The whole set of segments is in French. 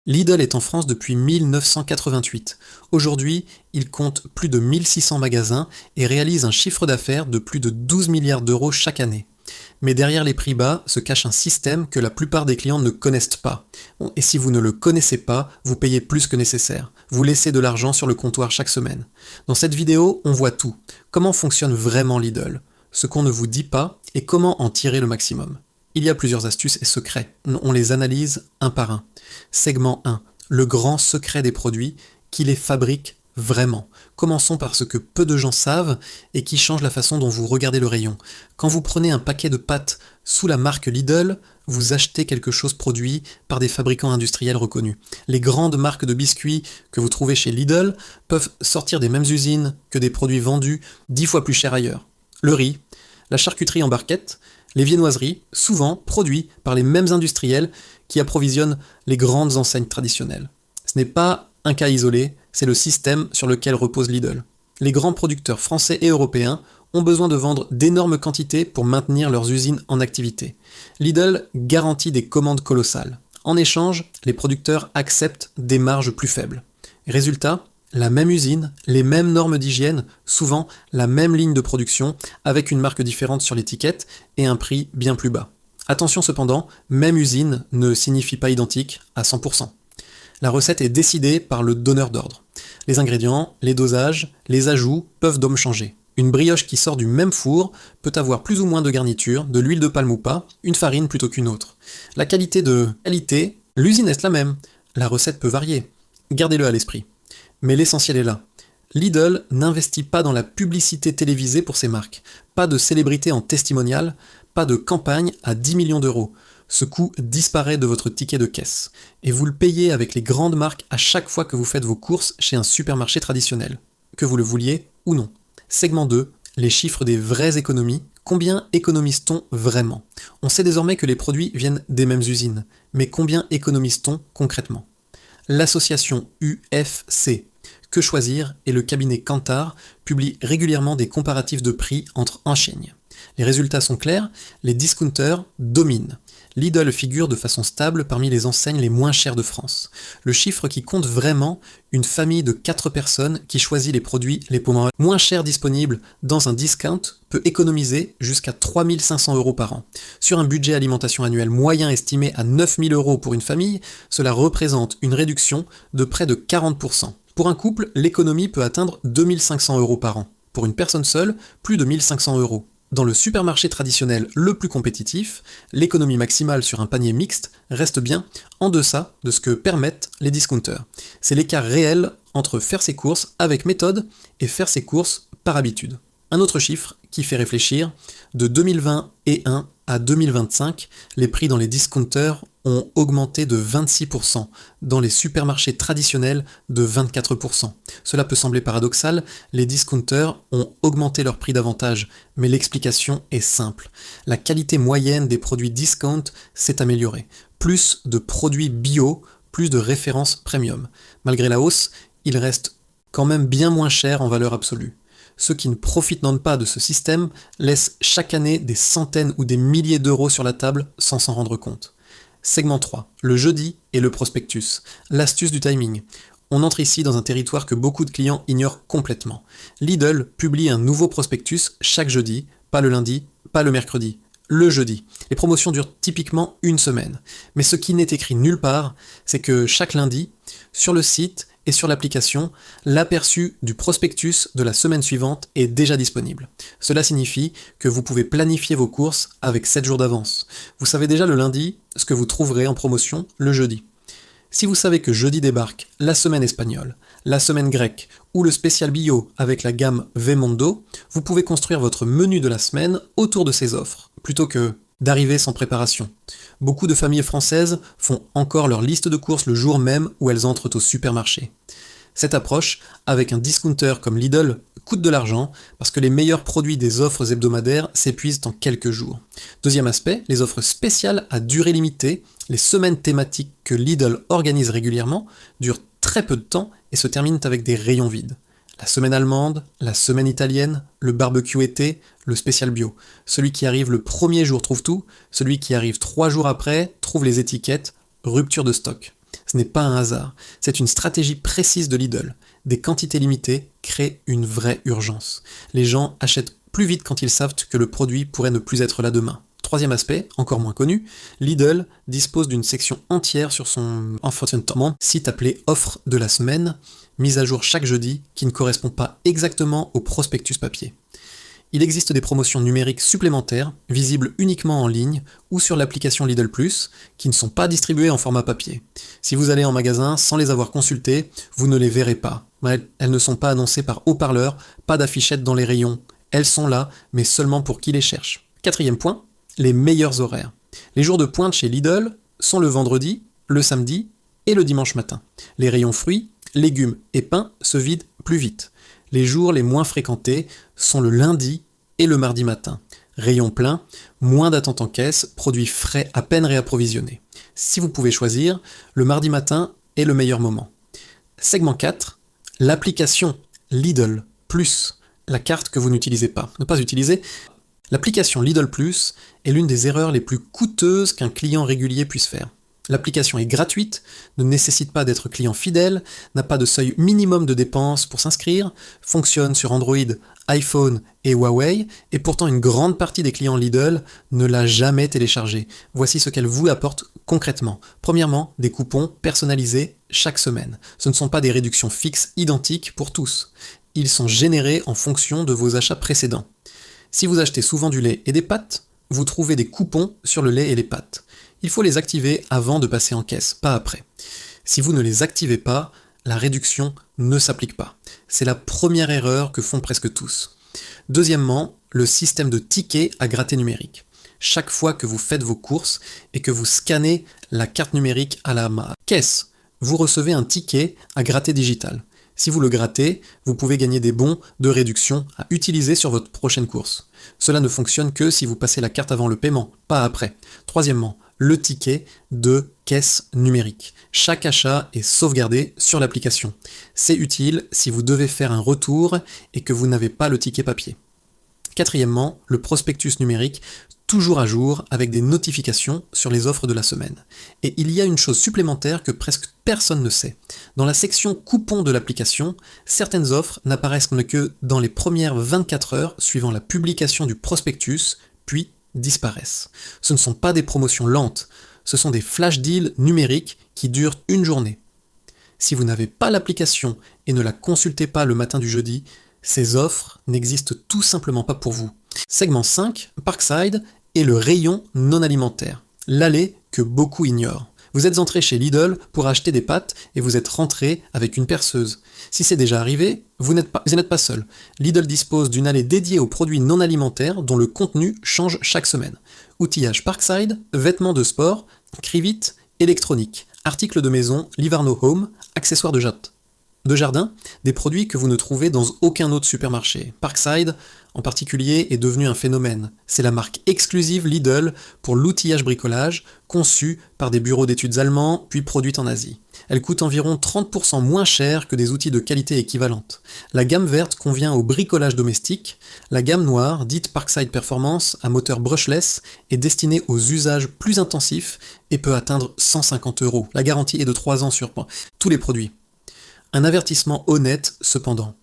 Lidl est en France depuis 1988. Aujourd'hui, il compte plus de 1600 magasins et réalise un chiffre d'affaires de plus de 12 milliards d'euros chaque année. Mais derrière les prix bas se cache un système que la plupart des clients ne connaissent pas. Bon, et si vous ne le connaissez pas, vous payez plus que nécessaire. Vous laissez de l'argent sur le comptoir chaque semaine. Dans cette vidéo, on voit tout. Comment fonctionne vraiment Lidl, ce qu'on ne vous dit pas et comment en tirer le maximum. Il y a plusieurs astuces et secrets. On les analyse un par un. Segment 1. Le grand secret des produits qui les fabriquent vraiment. Commençons par ce que peu de gens savent et qui change la façon dont vous regardez le rayon. Quand vous prenez un paquet de pâtes sous la marque Lidl, vous achetez quelque chose produit par des fabricants industriels reconnus. Les grandes marques de biscuits que vous trouvez chez Lidl peuvent sortir des mêmes usines que des produits vendus 10 fois plus cher ailleurs. Le riz, la charcuterie en barquette, les viennoiseries, souvent produits par les mêmes industriels qui approvisionnent les grandes enseignes traditionnelles. Ce n'est pas un cas isolé, c'est le système sur lequel repose Lidl. Les grands producteurs français et européens ont besoin de vendre d'énormes quantités pour maintenir leurs usines en activité. Lidl garantit des commandes colossales. En échange, les producteurs acceptent des marges plus faibles. Résultat, la même usine, les mêmes normes d'hygiène, souvent la même ligne de production, avec une marque différente sur l'étiquette et un prix bien plus bas. Attention cependant, même usine ne signifie pas identique à 100%. La recette est décidée par le donneur d'ordre. Les ingrédients, les dosages, les ajouts peuvent donc changer. Une brioche qui sort du même four peut avoir plus ou moins de garniture, de l'huile de palme ou pas, une farine plutôt qu'une autre. La qualité, l'usine est la même. La recette peut varier. Gardez-le à l'esprit. Mais l'essentiel est là. Lidl n'investit pas dans la publicité télévisée pour ses marques. Pas de célébrité en testimonial, pas de campagne à 10 millions d'euros. Ce coût disparaît de votre ticket de caisse. Et vous le payez avec les grandes marques à chaque fois que vous faites vos courses chez un supermarché traditionnel. Que vous le vouliez ou non. Segment 2. Les chiffres des vraies économies. Combien économise-t-on vraiment? On sait désormais que les produits viennent des mêmes usines. Mais combien économise-t-on concrètement? L'association UFC Que Choisir et le cabinet Kantar publient régulièrement des comparatifs de prix entre enseignes. Les résultats sont clairs, les discounters dominent. Lidl figure de façon stable parmi les enseignes les moins chères de France. Le chiffre qui compte vraiment, une famille de 4 personnes qui choisit les produits les moins chers disponibles dans un discount peut économiser jusqu'à 3 500 € par an. Sur un budget alimentation annuel moyen estimé à 9 000 € pour une famille, cela représente une réduction de près de 40%. Pour un couple, l'économie peut atteindre 2 500 € par an. Pour une personne seule, plus de 1 500 €. Dans le supermarché traditionnel le plus compétitif, l'économie maximale sur un panier mixte reste bien en deçà de ce que permettent les discounters. C'est l'écart réel entre faire ses courses avec méthode et faire ses courses par habitude. Un autre chiffre qui fait réfléchir, de 2021 à 2025, les prix dans les discounters ont augmenté de 26%, dans les supermarchés traditionnels de 24%. Cela peut sembler paradoxal, les discounters ont augmenté leur prix davantage, mais l'explication est simple. La qualité moyenne des produits discount s'est améliorée. Plus de produits bio, plus de références premium. Malgré la hausse, ils restent quand même bien moins chers en valeur absolue. Ceux qui ne profitent pas de ce système laissent chaque année des centaines ou des milliers d'euros sur la table sans s'en rendre compte. Segment 3. Le jeudi et le prospectus. L'astuce du timing. On entre ici dans un territoire que beaucoup de clients ignorent complètement. Lidl publie un nouveau prospectus chaque jeudi, pas le lundi, pas le mercredi. Le jeudi. Les promotions durent typiquement une semaine. Mais ce qui n'est écrit nulle part, c'est que chaque lundi, sur le site et sur l'application, l'aperçu du prospectus de la semaine suivante est déjà disponible. Cela signifie que vous pouvez planifier vos courses avec 7 jours d'avance. Vous savez déjà le lundi ce que vous trouverez en promotion le jeudi. Si vous savez que jeudi débarque la semaine espagnole, la semaine grecque ou le spécial bio avec la gamme Vemondo, vous pouvez construire votre menu de la semaine autour de ces offres, plutôt que d'arriver sans préparation. Beaucoup de familles françaises font encore leur liste de courses le jour même où elles entrent au supermarché. Cette approche, avec un discounter comme Lidl, coûte de l'argent parce que les meilleurs produits des offres hebdomadaires s'épuisent en quelques jours. Deuxième aspect, les offres spéciales à durée limitée, les semaines thématiques que Lidl organise régulièrement, durent très peu de temps et se terminent avec des rayons vides. La semaine allemande, la semaine italienne, le barbecue été, le spécial bio. Celui qui arrive le premier jour trouve tout, celui qui arrive 3 jours après trouve les étiquettes, rupture de stock. Ce n'est pas un hasard, c'est une stratégie précise de Lidl. Des quantités limitées créent une vraie urgence. Les gens achètent plus vite quand ils savent que le produit pourrait ne plus être là demain. Troisième aspect, encore moins connu, Lidl dispose d'une section entière sur son site appelé Offre de la semaine, mise à jour chaque jeudi, qui ne correspond pas exactement au prospectus papier. Il existe des promotions numériques supplémentaires, visibles uniquement en ligne ou sur l'application Lidl+, qui ne sont pas distribuées en format papier. Si vous allez en magasin sans les avoir consultées, vous ne les verrez pas. Elles ne sont pas annoncées par haut-parleur, pas d'affichettes dans les rayons. Elles sont là, mais seulement pour qui les cherche. Quatrième point, les meilleurs horaires. Les jours de pointe chez Lidl sont le vendredi, le samedi et le dimanche matin. Les rayons fruits, légumes et pains se vident plus vite. Les jours les moins fréquentés sont le lundi et le mardi matin. Rayon plein, moins d'attente en caisse, produits frais à peine réapprovisionnés. Si vous pouvez choisir, le mardi matin est le meilleur moment. Segment 4, l'application Lidl Plus, la carte que vous n'utilisez pas. Ne pas utiliser. L'application Lidl Plus est l'une des erreurs les plus coûteuses qu'un client régulier puisse faire. L'application est gratuite, ne nécessite pas d'être client fidèle, n'a pas de seuil minimum de dépenses pour s'inscrire, fonctionne sur Android, iPhone et Huawei, et pourtant une grande partie des clients Lidl ne l'a jamais téléchargée. Voici ce qu'elle vous apporte concrètement. Premièrement, des coupons personnalisés chaque semaine. Ce ne sont pas des réductions fixes identiques pour tous. Ils sont générés en fonction de vos achats précédents. Si vous achetez souvent du lait et des pâtes, vous trouvez des coupons sur le lait et les pâtes. Il faut les activer avant de passer en caisse, pas après. Si vous ne les activez pas, la réduction ne s'applique pas. C'est la première erreur que font presque tous. Deuxièmement, le système de tickets à gratter numérique. Chaque fois que vous faites vos courses et que vous scannez la carte numérique à la caisse, vous recevez un ticket à gratter digital. Si vous le grattez, vous pouvez gagner des bons de réduction à utiliser sur votre prochaine course. Cela ne fonctionne que si vous passez la carte avant le paiement, pas après. Troisièmement, le ticket de caisse numérique. Chaque achat est sauvegardé sur l'application. C'est utile si vous devez faire un retour et que vous n'avez pas le ticket papier. Quatrièmement, le prospectus numérique, toujours à jour avec des notifications sur les offres de la semaine. Et il y a une chose supplémentaire que presque personne ne sait. Dans la section coupons de l'application, certaines offres n'apparaissent que dans les premières 24 heures suivant la publication du prospectus, puis disparaissent. Ce ne sont pas des promotions lentes, ce sont des flash deals numériques qui durent une journée. Si vous n'avez pas l'application et ne la consultez pas le matin du jeudi, ces offres n'existent tout simplement pas pour vous. Segment 5, Parkside et le rayon non alimentaire, l'allée que beaucoup ignorent. Vous êtes entré chez Lidl pour acheter des pâtes et vous êtes rentré avec une perceuse. Si c'est déjà arrivé, vous n'êtes pas seul. Lidl dispose d'une allée dédiée aux produits non alimentaires dont le contenu change chaque semaine. Outillage Parkside, vêtements de sport, crivite, électronique, articles de maison, Livarno Home, accessoires de jardin, des produits que vous ne trouvez dans aucun autre supermarché. Parkside, en particulier, est devenu un phénomène. C'est la marque exclusive Lidl pour l'outillage bricolage, conçue par des bureaux d'études allemands, puis produite en Asie. Elle coûte environ 30% moins cher que des outils de qualité équivalente. La gamme verte convient au bricolage domestique. La gamme noire, dite Parkside Performance, à moteur brushless, est destinée aux usages plus intensifs et peut atteindre 150 €. La garantie est de 3 ans sur tous les produits. Un avertissement honnête, cependant.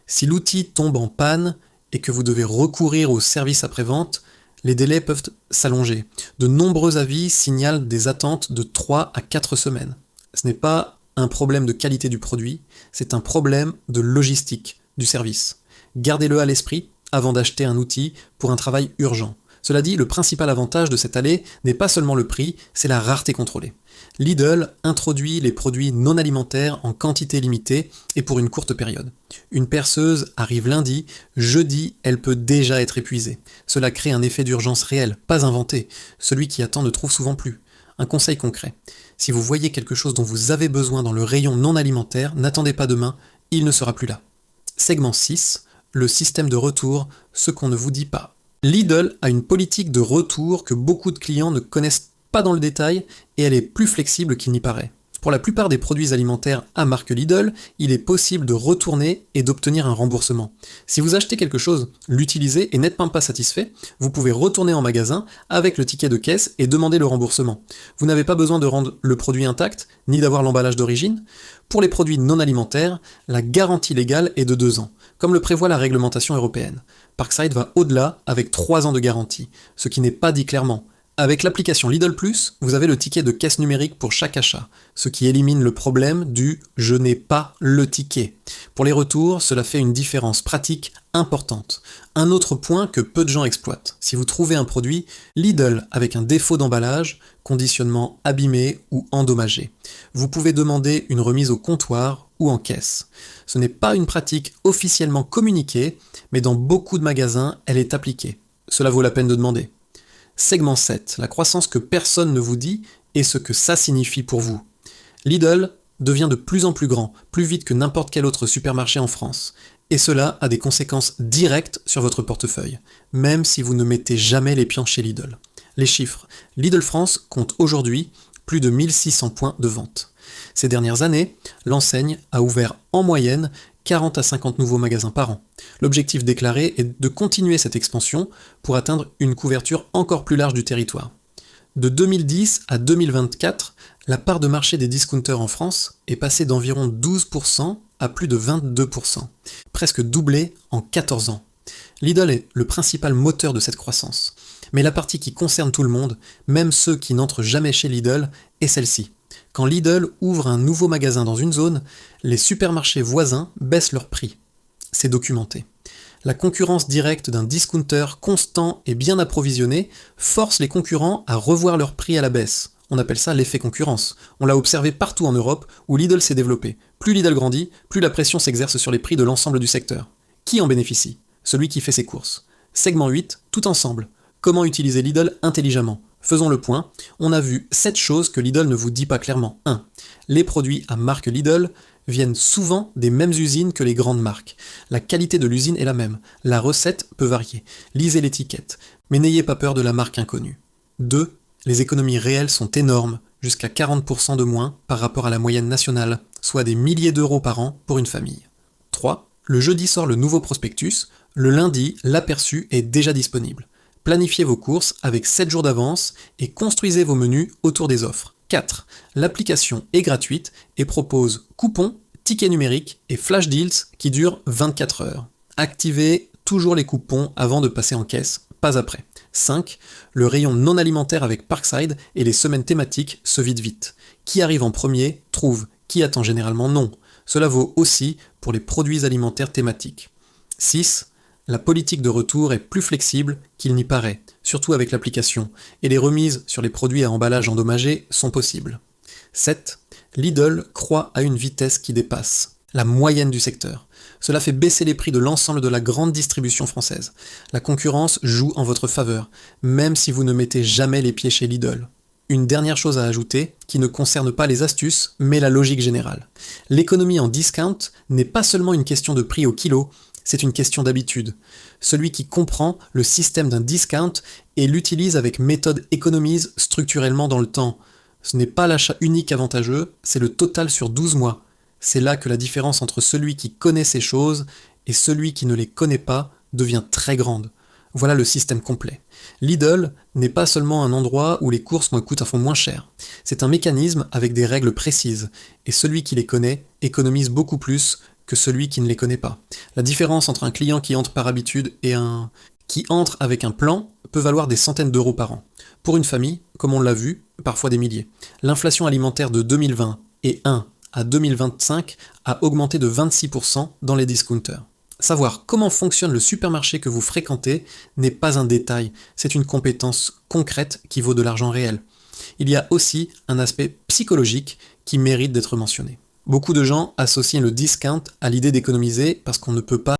Si l'outil tombe en panne et que vous devez recourir au service après-vente, les délais peuvent s'allonger. De nombreux avis signalent des attentes de 3 à 4 semaines. Ce n'est pas un problème de qualité du produit, c'est un problème de logistique du service. Gardez-le à l'esprit avant d'acheter un outil pour un travail urgent. Cela dit, le principal avantage de cette allée n'est pas seulement le prix, c'est la rareté contrôlée. Lidl introduit les produits non alimentaires en quantité limitée et pour une courte période. Une perceuse arrive lundi, jeudi, elle peut déjà être épuisée. Cela crée un effet d'urgence réel, pas inventé. Celui qui attend ne trouve souvent plus. Un conseil concret. Si vous voyez quelque chose dont vous avez besoin dans le rayon non alimentaire, n'attendez pas demain, il ne sera plus là. Segment 6, le système de retour, ce qu'on ne vous dit pas. Lidl a une politique de retour que beaucoup de clients ne connaissent pas dans le détail et elle est plus flexible qu'il n'y paraît. Pour la plupart des produits alimentaires à marque Lidl, il est possible de retourner et d'obtenir un remboursement. Si vous achetez quelque chose, l'utilisez et n'êtes pas satisfait, vous pouvez retourner en magasin avec le ticket de caisse et demander le remboursement. Vous n'avez pas besoin de rendre le produit intact, ni d'avoir l'emballage d'origine. Pour les produits non alimentaires, la garantie légale est de 2 ans, comme le prévoit la réglementation européenne. Parkside va au-delà avec 3 ans de garantie, ce qui n'est pas dit clairement. Avec l'application Lidl Plus, vous avez le ticket de caisse numérique pour chaque achat, ce qui élimine le problème du « je n'ai pas le ticket ». Pour les retours, cela fait une différence pratique importante. Un autre point que peu de gens exploitent. Si vous trouvez un produit Lidl avec un défaut d'emballage, conditionnement abîmé ou endommagé, vous pouvez demander une remise au comptoir ou en caisse. Ce n'est pas une pratique officiellement communiquée, mais dans beaucoup de magasins, elle est appliquée. Cela vaut la peine de demander. Segment 7, la croissance que personne ne vous dit et ce que ça signifie pour vous. Lidl devient de plus en plus grand, plus vite que n'importe quel autre supermarché en France. Et cela a des conséquences directes sur votre portefeuille, même si vous ne mettez jamais les pieds chez Lidl. Les chiffres. Lidl France compte aujourd'hui plus de 1600 points de vente. Ces dernières années, l'enseigne a ouvert en moyenne 40 à 50 nouveaux magasins par an. L'objectif déclaré est de continuer cette expansion pour atteindre une couverture encore plus large du territoire. De 2010 à 2024, la part de marché des discounters en France est passée d'environ 12% à plus de 22%, presque doublé en 14 ans. Lidl est le principal moteur de cette croissance. Mais la partie qui concerne tout le monde, même ceux qui n'entrent jamais chez Lidl, est celle-ci. Quand Lidl ouvre un nouveau magasin dans une zone, les supermarchés voisins baissent leurs prix. C'est documenté. La concurrence directe d'un discounter constant et bien approvisionné force les concurrents à revoir leurs prix à la baisse. On appelle ça l'effet concurrence. On l'a observé partout en Europe où Lidl s'est développé. Plus Lidl grandit, plus la pression s'exerce sur les prix de l'ensemble du secteur. Qui en bénéficie ? Celui qui fait ses courses. Segment 8, tout ensemble. Comment utiliser Lidl intelligemment ? Faisons le point, on a vu 7 choses que Lidl ne vous dit pas clairement. 1. Les produits à marque Lidl viennent souvent des mêmes usines que les grandes marques. La qualité de l'usine est la même, la recette peut varier. Lisez l'étiquette, mais n'ayez pas peur de la marque inconnue. 2. Les économies réelles sont énormes, jusqu'à 40% de moins par rapport à la moyenne nationale, soit des milliers d'euros par an pour une famille. 3. Le jeudi sort le nouveau prospectus, le lundi, l'aperçu est déjà disponible. Planifiez vos courses avec 7 jours d'avance et construisez vos menus autour des offres. 4. L'application est gratuite et propose coupons, tickets numériques et flash deals qui durent 24 heures. Activez toujours les coupons avant de passer en caisse, pas après. 5. Le rayon non alimentaire avec Parkside et les semaines thématiques se vident vite. Qui arrive en premier trouve, qui attend généralement non. Cela vaut aussi pour les produits alimentaires thématiques. 6. La politique de retour est plus flexible qu'il n'y paraît, surtout avec l'application, et les remises sur les produits à emballage endommagé sont possibles. 7. Lidl croît à une vitesse qui dépasse la moyenne du secteur. Cela fait baisser les prix de l'ensemble de la grande distribution française. La concurrence joue en votre faveur, même si vous ne mettez jamais les pieds chez Lidl. Une dernière chose à ajouter, qui ne concerne pas les astuces, mais la logique générale. L'économie en discount n'est pas seulement une question de prix au kilo, c'est une question d'habitude. Celui qui comprend le système d'un discount et l'utilise avec méthode économise structurellement dans le temps. Ce n'est pas l'achat unique avantageux, c'est le total sur 12 mois. C'est là que la différence entre celui qui connaît ces choses et celui qui ne les connaît pas devient très grande. Voilà le système complet. Lidl n'est pas seulement un endroit où les courses coûtent un fond moins cher. C'est un mécanisme avec des règles précises, et celui qui les connaît économise beaucoup plus que celui qui ne les connaît pas. La différence entre un client qui entre par habitude et un qui entre avec un plan peut valoir des centaines d'euros par an. Pour une famille, comme on l'a vu, parfois des milliers. L'inflation alimentaire de 2020 et 1 à 2025 a augmenté de 26% dans les discounters. Savoir comment fonctionne le supermarché que vous fréquentez n'est pas un détail, c'est une compétence concrète qui vaut de l'argent réel. Il y a aussi un aspect psychologique qui mérite d'être mentionné. Beaucoup de gens associent le discount à l'idée d'économiser parce qu'on ne peut pas